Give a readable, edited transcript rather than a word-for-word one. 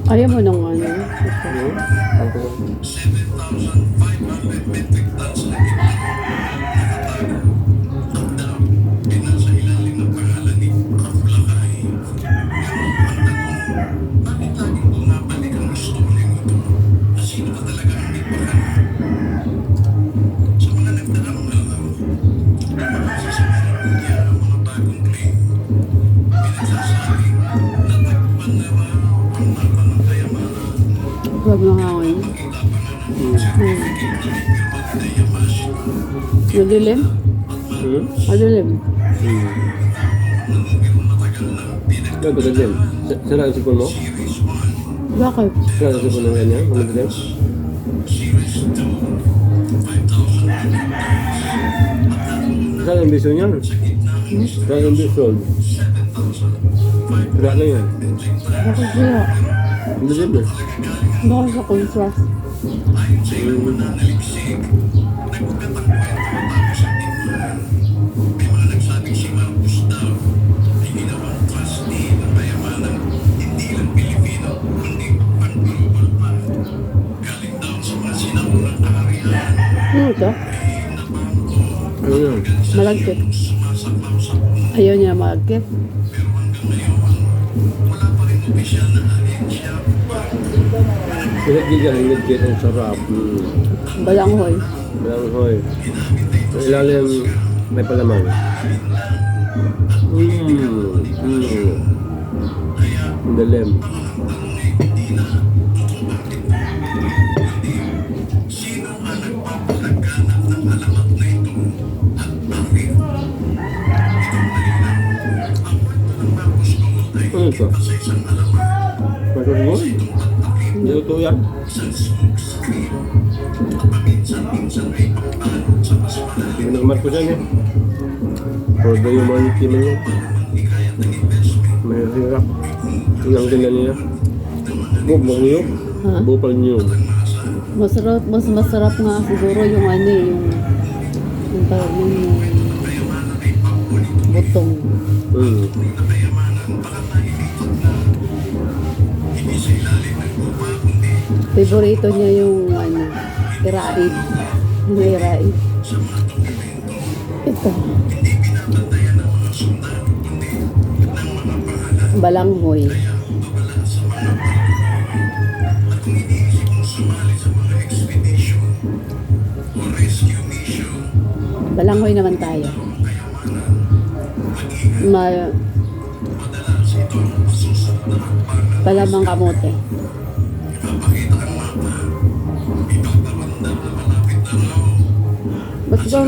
Ayaw mo ng ano? Huwag ng hangin. Madilim? Madilim. Ikaw, madilim. Sira ang sipon mo? Bakit? Sira ang sipon mo yan yan? Madilim? Saan ang biso niyan? Saan ang biso? Sira lang yan. Bakit sila? Madilim eh. Bakit sa contrast? Ano ito? Ano yan? Malagkit. Ayaw niya malagkit. Hingit-hingit ang sarap. Balanghoy. Balanghoy. Sa ilalim may palaman. Ang dalim. Ano ito? Masarap. Luto yan. Ginagamat ko dyan eh. Ordo yung mga nitiman yan. May hirap. Ilang din na niya. Bukbok niyo. Ha? Bupal niyo. Masarap, mas masarap nga siguro yung ano eh, yung tawag ng butong. Favorito niya yung ano, iraid. Yung iraid. Ito. Balanghoy. Balanghoy naman tayo. Palamang kamote. Ba't ba